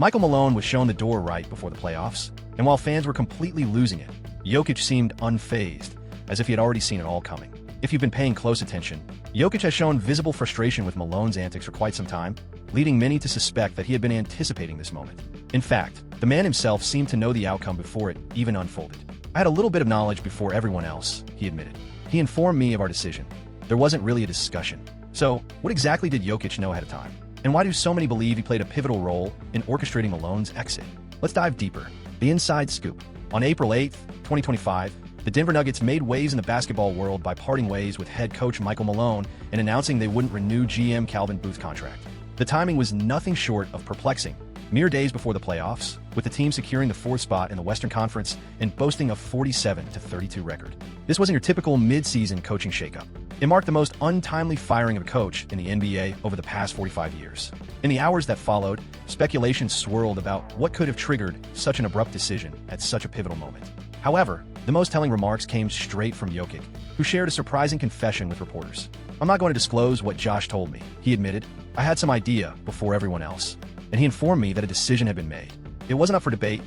Michael Malone was shown the door right before the playoffs, and while fans were completely losing it, Jokic seemed unfazed, as if he had already seen it all coming. If you've been paying close attention, Jokic has shown visible frustration with Malone's antics for quite some time, leading many to suspect that he had been anticipating this moment. In fact, the man himself seemed to know the outcome before it even unfolded. "I had a little bit of knowledge before everyone else," he admitted. "He informed me of our decision. There wasn't really a discussion." So, what exactly did Jokic know ahead of time? And why do so many believe he played a pivotal role in orchestrating Malone's exit? Let's dive deeper. The inside scoop. On April 8, 2025, the Denver Nuggets made waves in the basketball world by parting ways with head coach Michael Malone and announcing they wouldn't renew GM Calvin Booth's contract. The timing was nothing short of perplexing. Mere days before the playoffs, with the team securing the fourth spot in the Western Conference and boasting a 47-32 record. This wasn't your typical mid-season coaching shakeup. It marked the most untimely firing of a coach in the NBA over the past 45 years. In the hours that followed, speculation swirled about what could have triggered such an abrupt decision at such a pivotal moment. However, the most telling remarks came straight from Jokic, who shared a surprising confession with reporters. "I'm not going to disclose what Josh told me," he admitted. "I had some idea before everyone else, and he informed me that a decision had been made. It wasn't up for debate,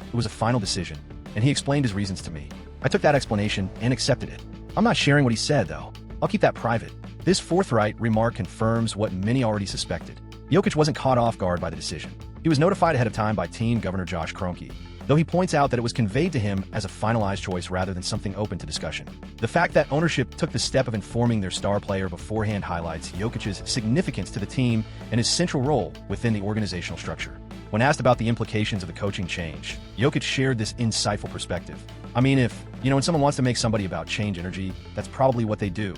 it was a final decision, and he explained his reasons to me. I took that explanation and accepted it. I'm not sharing what he said, though. I'll keep that private." This forthright remark confirms what many already suspected. Jokic wasn't caught off guard by the decision. He was notified ahead of time by team governor Josh Kroenke, though he points out that it was conveyed to him as a finalized choice rather than something open to discussion. The fact that ownership took the step of informing their star player beforehand highlights Jokic's significance to the team and his central role within the organizational structure. When asked about the implications of the coaching change, Jokic shared this insightful perspective. "I mean, when someone wants to make somebody about change energy, that's probably what they do,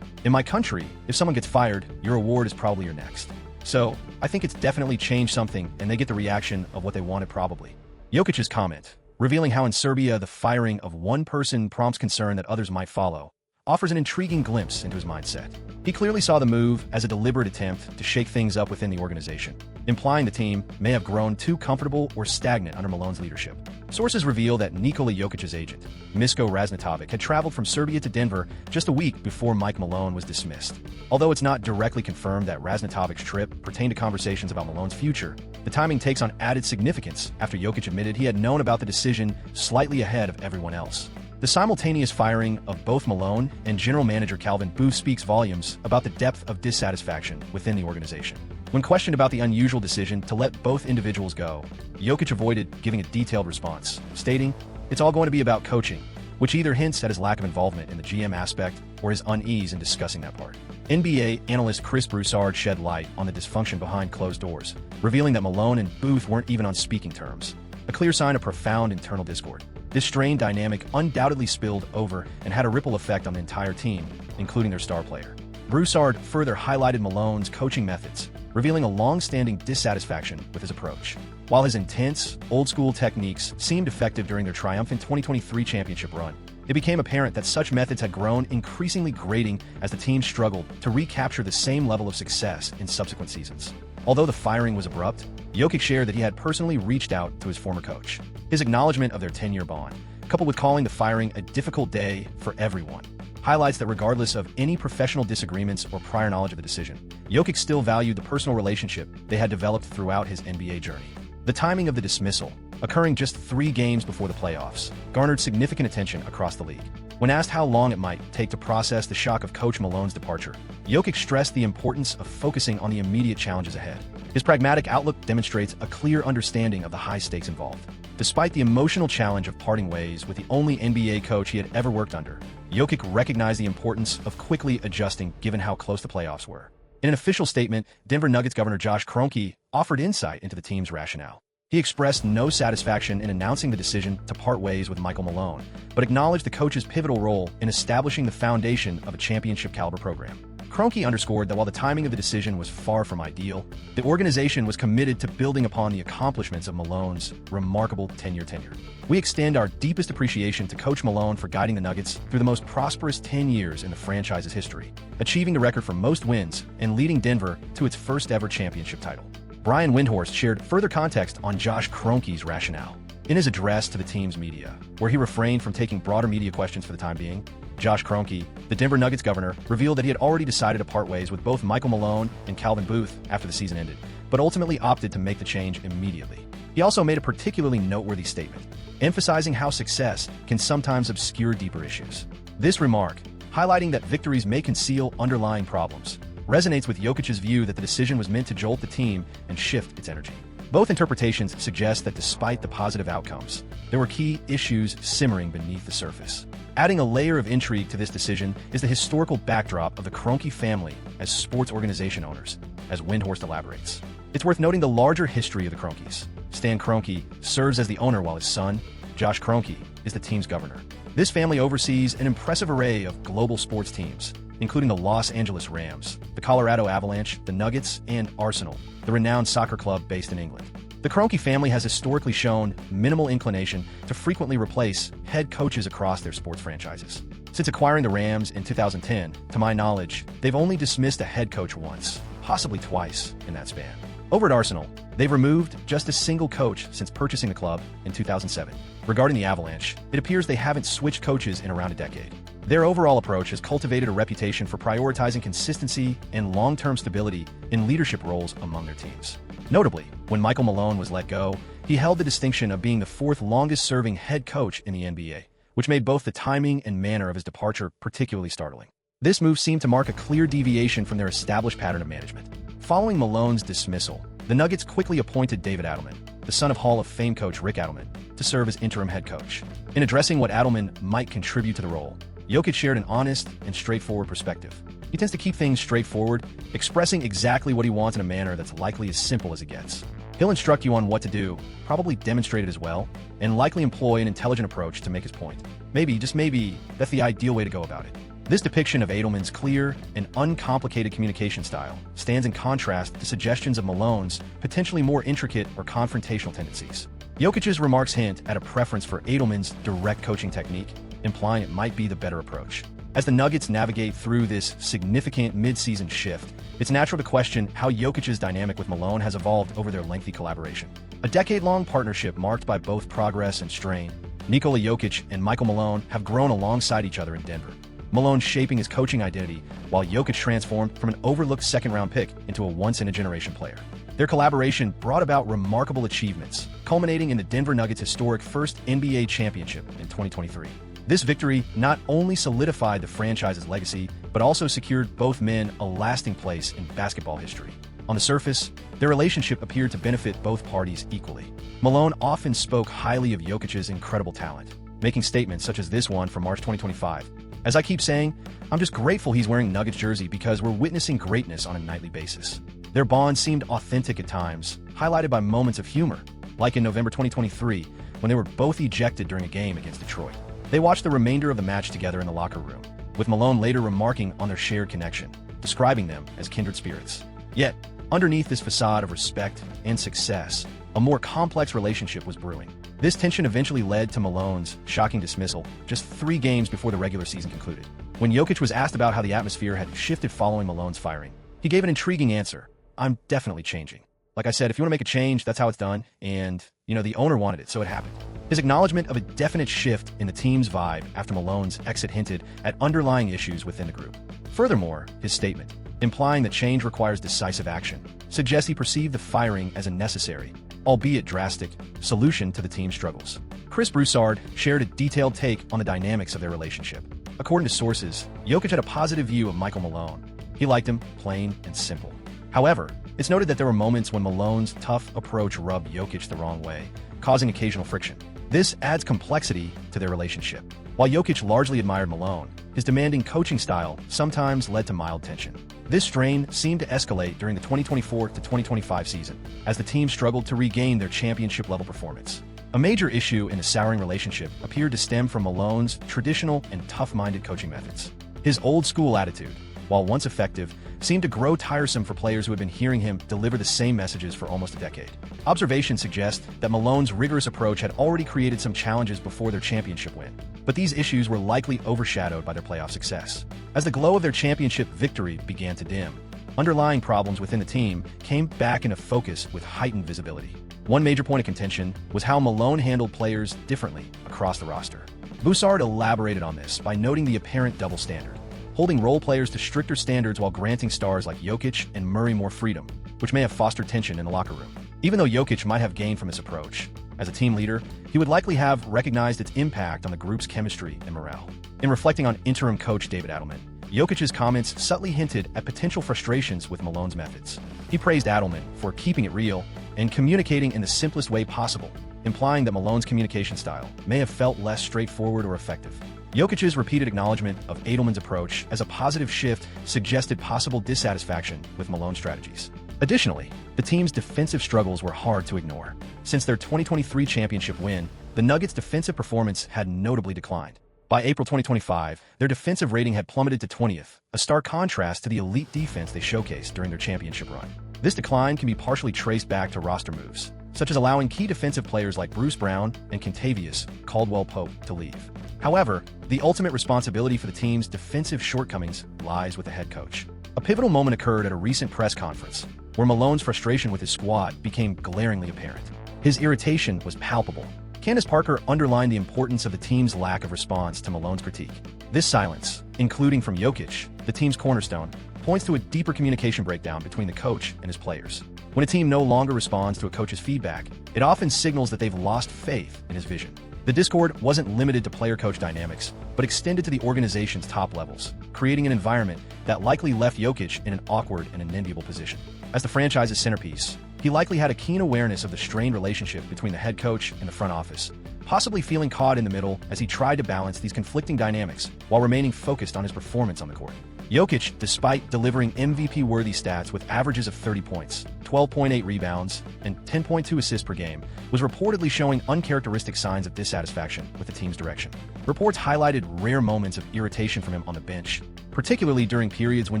In my country, if someone gets fired, your award is probably your next. So, I think it's definitely changed something, and they get the reaction of what they wanted probably." Jokic's comment, revealing how in Serbia the firing of one person prompts concern that others might follow, offers an intriguing glimpse into his mindset. He clearly saw the move as a deliberate attempt to shake things up within the organization, implying the team may have grown too comfortable or stagnant under Malone's leadership. Sources reveal that Nikola Jokic's agent, Misko Raznatovic, had traveled from Serbia to Denver just a week before Mike Malone was dismissed. Although it's not directly confirmed that Raznatovic's trip pertained to conversations about Malone's future, the timing takes on added significance after Jokic admitted he had known about the decision slightly ahead of everyone else. The simultaneous firing of both Malone and general manager Calvin Booth speaks volumes about the depth of dissatisfaction within the organization. When questioned about the unusual decision to let both individuals go, Jokic avoided giving a detailed response, stating, "It's all going to be about coaching," which either hints at his lack of involvement in the GM aspect or his unease in discussing that part. NBA analyst Chris Broussard shed light on the dysfunction behind closed doors, revealing that Malone and Booth weren't even on speaking terms, a clear sign of profound internal discord. This strained dynamic undoubtedly spilled over and had a ripple effect on the entire team, including their star player. Broussard further highlighted Malone's coaching methods, revealing a long-standing dissatisfaction with his approach. While his intense, old-school techniques seemed effective during their triumphant 2023 championship run, it became apparent that such methods had grown increasingly grating as the team struggled to recapture the same level of success in subsequent seasons. Although the firing was abrupt, Jokic shared that he had personally reached out to his former coach. His acknowledgement of their 10-year bond, coupled with calling the firing a difficult day for everyone, highlights that regardless of any professional disagreements or prior knowledge of the decision, Jokic still valued the personal relationship they had developed throughout his NBA journey. The timing of the dismissal, occurring just 3 games before the playoffs, garnered significant attention across the league. When asked how long it might take to process the shock of Coach Malone's departure, Jokic stressed the importance of focusing on the immediate challenges ahead. His pragmatic outlook demonstrates a clear understanding of the high stakes involved. Despite the emotional challenge of parting ways with the only NBA coach he had ever worked under, Jokic recognized the importance of quickly adjusting given how close the playoffs were. In an official statement, Denver Nuggets governor Josh Kroenke offered insight into the team's rationale. He expressed no satisfaction in announcing the decision to part ways with Michael Malone, but acknowledged the coach's pivotal role in establishing the foundation of a championship-caliber program. Kroenke underscored that while the timing of the decision was far from ideal, the organization was committed to building upon the accomplishments of Malone's remarkable 10-year tenure. "We extend our deepest appreciation to Coach Malone for guiding the Nuggets through the most prosperous 10 years in the franchise's history, achieving the record for most wins and leading Denver to its first-ever championship title." Brian Windhorst shared further context on Josh Kroenke's rationale. In his address to the team's media, where he refrained from taking broader media questions for the time being, Josh Kroenke, the Denver Nuggets governor, revealed that he had already decided to part ways with both Michael Malone and Calvin Booth after the season ended, but ultimately opted to make the change immediately. He also made a particularly noteworthy statement, emphasizing how success can sometimes obscure deeper issues. This remark, highlighting that victories may conceal underlying problems, resonates with Jokic's view that the decision was meant to jolt the team and shift its energy. Both interpretations suggest that despite the positive outcomes, there were key issues simmering beneath the surface. Adding a layer of intrigue to this decision is the historical backdrop of the Kroenke family as sports organization owners, as Windhorst elaborates. It's worth noting the larger history of the Kroenkes. Stan Kroenke serves as the owner while his son, Josh Kroenke, is the team's governor. This family oversees an impressive array of global sports teams, including the Los Angeles Rams, the Colorado Avalanche, the Nuggets, and Arsenal, the renowned soccer club based in England. The Kroenke family has historically shown minimal inclination to frequently replace head coaches across their sports franchises. Since acquiring the Rams in 2010, to my knowledge, they've only dismissed a head coach once, possibly twice in that span. Over at Arsenal, they've removed just a single coach since purchasing the club in 2007. Regarding the Avalanche, it appears they haven't switched coaches in around a decade. Their overall approach has cultivated a reputation for prioritizing consistency and long-term stability in leadership roles among their teams. Notably, when Michael Malone was let go, he held the distinction of being the fourth longest-serving head coach in the NBA, which made both the timing and manner of his departure particularly startling. This move seemed to mark a clear deviation from their established pattern of management. Following Malone's dismissal, the Nuggets quickly appointed David Adelman, the son of Hall of Fame coach Rick Adelman, to serve as interim head coach. In addressing what Adelman might contribute to the role, Jokic shared an honest and straightforward perspective. He tends to keep things straightforward, expressing exactly what he wants in a manner that's likely as simple as it gets. He'll instruct you on what to do, probably demonstrate it as well, and likely employ an intelligent approach to make his point. Maybe, just maybe, that's the ideal way to go about it. This depiction of Adelman's clear and uncomplicated communication style stands in contrast to suggestions of Malone's potentially more intricate or confrontational tendencies. Jokic's remarks hint at a preference for Adelman's direct coaching technique, implying it might be the better approach. As the Nuggets navigate through this significant mid-season shift, it's natural to question how Jokic's dynamic with Malone has evolved over their lengthy collaboration. A decade-long partnership marked by both progress and strain, Nikola Jokic and Michael Malone have grown alongside each other in Denver. Malone shaping his coaching identity, while Jokic transformed from an overlooked second-round pick into a once-in-a-generation player. Their collaboration brought about remarkable achievements, culminating in the Denver Nuggets' historic first NBA championship in 2023. This victory not only solidified the franchise's legacy, but also secured both men a lasting place in basketball history. On the surface, their relationship appeared to benefit both parties equally. Malone often spoke highly of Jokic's incredible talent, making statements such as this one from March 2025. As I keep saying, I'm just grateful he's wearing Nuggets jersey because we're witnessing greatness on a nightly basis. Their bond seemed authentic at times, highlighted by moments of humor, like in November 2023, when they were both ejected during a game against Detroit. They watched the remainder of the match together in the locker room, with Malone later remarking on their shared connection, describing them as kindred spirits. Yet, underneath this facade of respect and success, a more complex relationship was brewing. This tension eventually led to Malone's shocking dismissal just 3 games before the regular season concluded. When Jokic was asked about how the atmosphere had shifted following Malone's firing, he gave an intriguing answer. I'm definitely changing. Like I said, if you want to make a change, that's how it's done, and, the owner wanted it, so it happened. His acknowledgement of a definite shift in the team's vibe after Malone's exit hinted at underlying issues within the group. Furthermore, his statement, implying that change requires decisive action, suggests he perceived the firing as a necessary, albeit drastic, solution to the team's struggles. Chris Broussard shared a detailed take on the dynamics of their relationship. According to sources, Jokic had a positive view of Michael Malone. He liked him, plain and simple. However, it's noted that there were moments when Malone's tough approach rubbed Jokic the wrong way, causing occasional friction. This adds complexity to their relationship. While Jokic largely admired Malone, his demanding coaching style sometimes led to mild tension. This strain seemed to escalate during the 2024 to 2025 season, as the team struggled to regain their championship-level performance. A major issue in the souring relationship appeared to stem from Malone's traditional and tough-minded coaching methods. His old-school attitude, while once effective, seemed to grow tiresome for players who had been hearing him deliver the same messages for almost a decade. Observations suggest that Malone's rigorous approach had already created some challenges before their championship win, but these issues were likely overshadowed by their playoff success. As the glow of their championship victory began to dim, underlying problems within the team came back into focus with heightened visibility. One major point of contention was how Malone handled players differently across the roster. Broussard elaborated on this by noting the apparent double standard, holding role players to stricter standards while granting stars like Jokic and Murray more freedom. which may have fostered tension in the locker room. Even though Jokic might have gained from his approach, as a team leader, he would likely have recognized its impact on the group's chemistry and morale. In reflecting on interim coach David Adelman, Jokic's comments subtly hinted at potential frustrations with Malone's methods. He praised Adelman for keeping it real and communicating in the simplest way possible, implying that Malone's communication style may have felt less straightforward or effective. Jokic's repeated acknowledgement of Adelman's approach as a positive shift suggested possible dissatisfaction with Malone's strategies. Additionally, the team's defensive struggles were hard to ignore. Since their 2023 championship win, the Nuggets' defensive performance had notably declined. By April 2025, their defensive rating had plummeted to 20th, a stark contrast to the elite defense they showcased during their championship run. This decline can be partially traced back to roster moves, such as allowing key defensive players like Bruce Brown and Kentavious Caldwell-Pope to leave. However, the ultimate responsibility for the team's defensive shortcomings lies with the head coach. A pivotal moment occurred at a recent press conference, where Malone's frustration with his squad became glaringly apparent. His irritation was palpable. Candace Parker underlined the importance of the team's lack of response to Malone's critique. This silence, including from Jokic, the team's cornerstone, points to a deeper communication breakdown between the coach and his players. When a team no longer responds to a coach's feedback, it often signals that they've lost faith in his vision. The discord wasn't limited to player-coach dynamics, but extended to the organization's top levels, creating an environment that likely left Jokic in an awkward and unenviable position. As the franchise's centerpiece, he likely had a keen awareness of the strained relationship between the head coach and the front office, possibly feeling caught in the middle as he tried to balance these conflicting dynamics while remaining focused on his performance on the court. Jokic, despite delivering MVP-worthy stats with averages of 30 points, 12.8 rebounds, and 10.2 assists per game, was reportedly showing uncharacteristic signs of dissatisfaction with the team's direction. Reports highlighted rare moments of irritation from him on the bench, particularly during periods when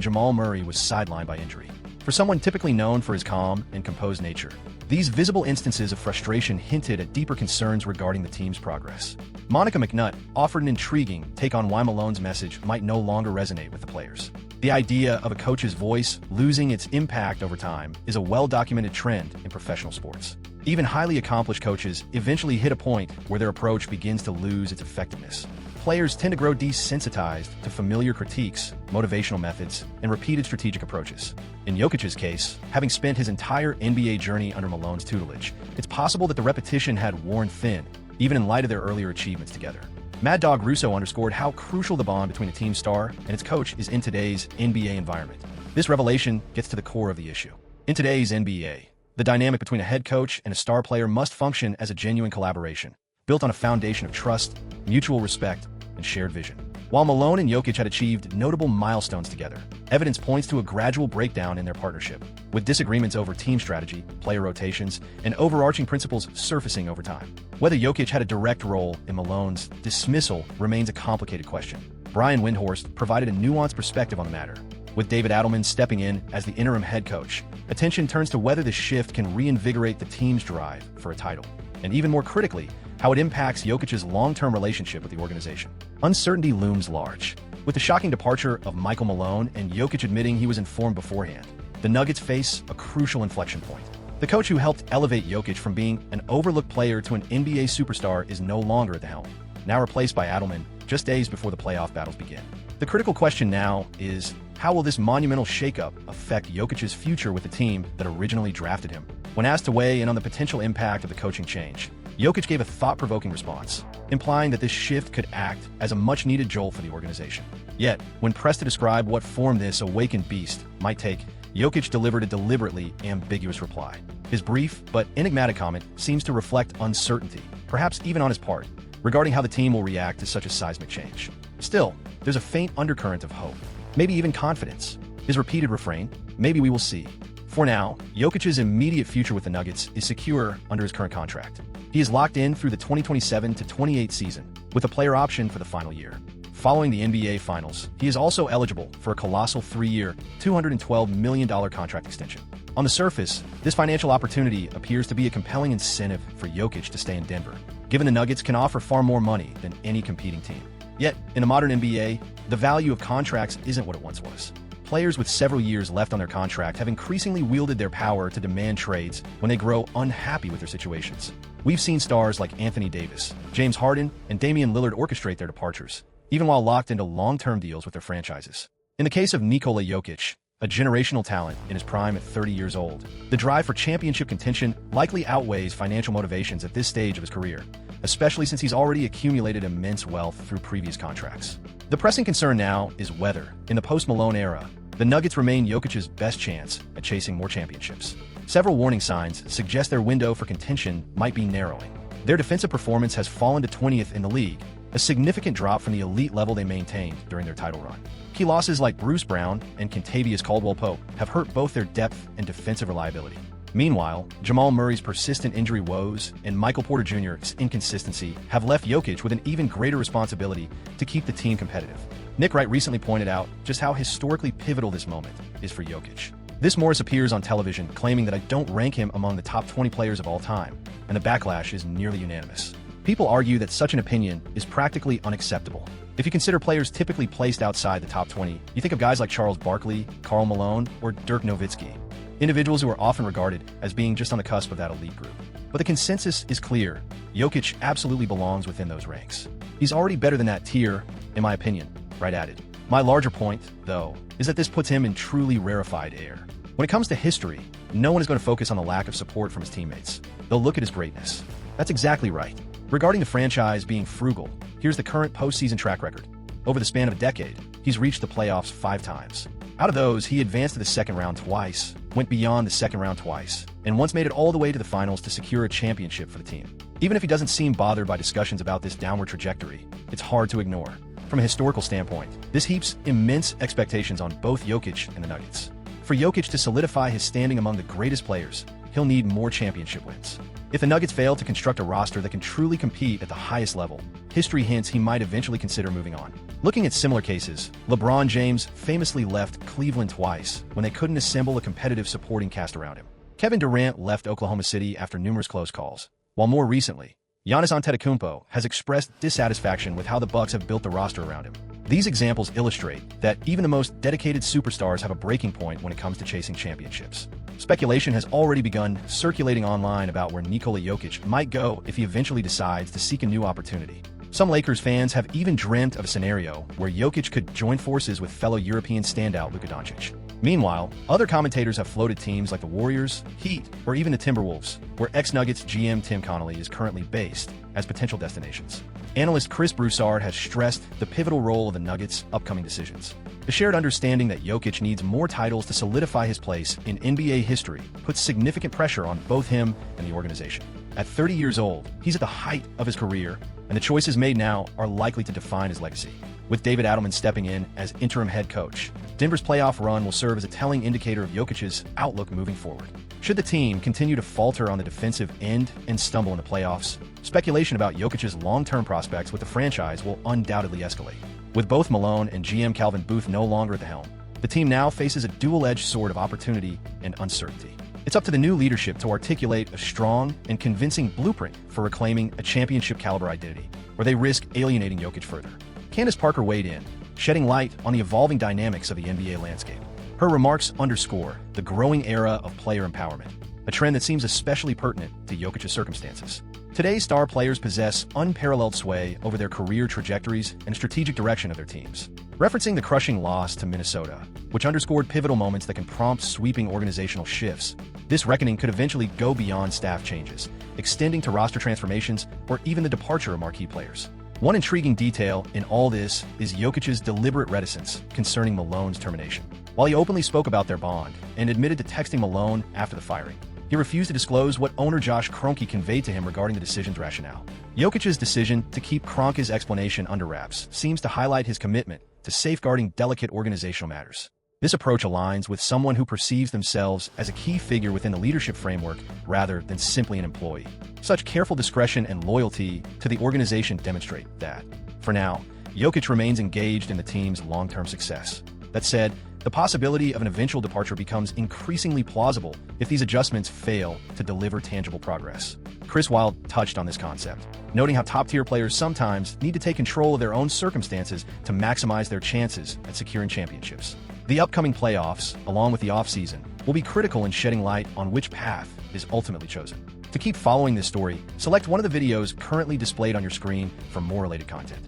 Jamal Murray was sidelined by injury. For someone typically known for his calm and composed nature, these visible instances of frustration hinted at deeper concerns regarding the team's progress. Monica McNutt offered an intriguing take on why Malone's message might no longer resonate with the players. The idea of a coach's voice losing its impact over time is a well-documented trend in professional sports. Even highly accomplished coaches eventually hit a point where their approach begins to lose its effectiveness. Players tend to grow desensitized to familiar critiques, motivational methods, and repeated strategic approaches. In Jokic's case, having spent his entire NBA journey under Malone's tutelage, it's possible that the repetition had worn thin, even in light of their earlier achievements together. Mad Dog Russo underscored how crucial the bond between a team star and its coach is in today's NBA environment. This revelation gets to the core of the issue. In today's NBA, the dynamic between a head coach and a star player must function as a genuine collaboration, built on a foundation of trust, mutual respect, and shared vision. While Malone and Jokic had achieved notable milestones together, evidence points to a gradual breakdown in their partnership, with disagreements over team strategy, player rotations, and overarching principles surfacing over time. Whether Jokic had a direct role in Malone's dismissal remains a complicated question. Brian Windhorst provided a nuanced perspective on the matter. With David Adelman stepping in as the interim head coach, attention turns to whether this shift can reinvigorate the team's drive for a title, and even more critically, how it impacts Jokic's long-term relationship with the organization. Uncertainty looms large. With the shocking departure of Michael Malone and Jokic admitting he was informed beforehand, the Nuggets face a crucial inflection point. The coach who helped elevate Jokic from being an overlooked player to an NBA superstar is no longer at the helm, now replaced by Adelman just days before the playoff battles begin. The critical question now is, how will this monumental shakeup affect Jokic's future with the team that originally drafted him? When asked to weigh in on the potential impact of the coaching change, Jokic gave a thought-provoking response, implying that this shift could act as a much-needed jolt for the organization. Yet, when pressed to describe what form this awakened beast might take, Jokic delivered a deliberately ambiguous reply. His brief but enigmatic comment seems to reflect uncertainty, perhaps even on his part, regarding how the team will react to such a seismic change. Still, there's a faint undercurrent of hope, maybe even confidence. His repeated refrain, "Maybe we will see." For now, Jokic's immediate future with the Nuggets is secure under his current contract. He is locked in through the 2027-28 season, with a player option for the final year. Following the NBA Finals, he is also eligible for a colossal 3-year, $212 million contract extension. On the surface, this financial opportunity appears to be a compelling incentive for Jokic to stay in Denver, given the Nuggets can offer far more money than any competing team. Yet, in the modern NBA, the value of contracts isn't what it once was. Players with several years left on their contract have increasingly wielded their power to demand trades when they grow unhappy with their situations. We've seen stars like Anthony Davis, James Harden, and Damian Lillard orchestrate their departures, even while locked into long-term deals with their franchises. In the case of Nikola Jokic, a generational talent in his prime at 30 years old. The drive for championship contention likely outweighs financial motivations at this stage of his career, especially since he's already accumulated immense wealth through previous contracts. The pressing concern now is whether, in the post-Malone era, the Nuggets remain Jokic's best chance at chasing more championships. Several warning signs suggest their window for contention might be narrowing. Their defensive performance has fallen to 20th in the league, a significant drop from the elite level they maintained during their title run. Key losses like Bruce Brown and Kentavious Caldwell-Pope have hurt both their depth and defensive reliability. Meanwhile, Jamal Murray's persistent injury woes and Michael Porter Jr.'s inconsistency have left Jokic with an even greater responsibility to keep the team competitive. Nick Wright recently pointed out just how historically pivotal this moment is for Jokic. This Morris appears on television claiming that I don't rank him among the top 20 players of all time, and the backlash is nearly unanimous. People argue that such an opinion is practically unacceptable. If you consider players typically placed outside the top 20, you think of guys like Charles Barkley, Karl Malone, or Dirk Nowitzki, individuals who are often regarded as being just on the cusp of that elite group. But the consensus is clear. Jokic absolutely belongs within those ranks. He's already better than that tier, in my opinion, Wright added. My larger point, though, is that this puts him in truly rarefied air. When it comes to history, no one is going to focus on the lack of support from his teammates. They'll look at his greatness. That's exactly right. Regarding the franchise being frugal, here's the current postseason track record. Over the span of a decade, he's reached the playoffs 5 times. Out of those, he advanced to the second round twice, went beyond the second round twice, and once made it all the way to the finals to secure a championship for the team. Even if he doesn't seem bothered by discussions about this downward trajectory, it's hard to ignore. From a historical standpoint, this heaps immense expectations on both Jokic and the Nuggets. For Jokic to solidify his standing among the greatest players, he'll need more championship wins. If the Nuggets fail to construct a roster that can truly compete at the highest level, history hints he might eventually consider moving on. Looking at similar cases, LeBron James famously left Cleveland twice when they couldn't assemble a competitive supporting cast around him. Kevin Durant left Oklahoma City after numerous close calls, while more recently, Giannis Antetokounmpo has expressed dissatisfaction with how the Bucks have built the roster around him. These examples illustrate that even the most dedicated superstars have a breaking point when it comes to chasing championships. Speculation has already begun circulating online about where Nikola Jokic might go if he eventually decides to seek a new opportunity. Some Lakers fans have even dreamt of a scenario where Jokic could join forces with fellow European standout Luka Doncic. Meanwhile, other commentators have floated teams like the Warriors, Heat, or even the Timberwolves, where ex-Nuggets GM Tim Connolly is currently based, as potential destinations. Analyst Chris Broussard has stressed the pivotal role of the Nuggets' upcoming decisions. The shared understanding that Jokic needs more titles to solidify his place in NBA history puts significant pressure on both him and the organization. At 30 years old, he's at the height of his career, and the choices made now are likely to define his legacy. With David Adelman stepping in as interim head coach, Denver's playoff run will serve as a telling indicator of Jokic's outlook moving forward. Should the team continue to falter on the defensive end and stumble in the playoffs, speculation about Jokic's long-term prospects with the franchise will undoubtedly escalate. With both Malone and GM Calvin Booth no longer at the helm, the team now faces a dual-edged sword of opportunity and uncertainty. It's up to the new leadership to articulate a strong and convincing blueprint for reclaiming a championship-caliber identity, or they risk alienating Jokic further. Candace Parker weighed in, shedding light on the evolving dynamics of the NBA landscape. Her remarks underscore the growing era of player empowerment, a trend that seems especially pertinent to Jokic's circumstances. Today's star players possess unparalleled sway over their career trajectories and strategic direction of their teams. Referencing the crushing loss to Minnesota, which underscored pivotal moments that can prompt sweeping organizational shifts, this reckoning could eventually go beyond staff changes, extending to roster transformations or even the departure of marquee players. One intriguing detail in all this is Jokic's deliberate reticence concerning Malone's termination. While he openly spoke about their bond and admitted to texting Malone after the firing, he refused to disclose what owner Josh Kroenke conveyed to him regarding the decision's rationale. Jokic's decision to keep Kroenke's explanation under wraps seems to highlight his commitment to safeguarding delicate organizational matters. This approach aligns with someone who perceives themselves as a key figure within the leadership framework rather than simply an employee. Such careful discretion and loyalty to the organization demonstrate that, for now, Jokic remains engaged in the team's long-term success. That said, the possibility of an eventual departure becomes increasingly plausible if these adjustments fail to deliver tangible progress. Chris Wilde touched on this concept, noting how top-tier players sometimes need to take control of their own circumstances to maximize their chances at securing championships. The upcoming playoffs, along with the offseason, will be critical in shedding light on which path is ultimately chosen. To keep following this story, select one of the videos currently displayed on your screen for more related content.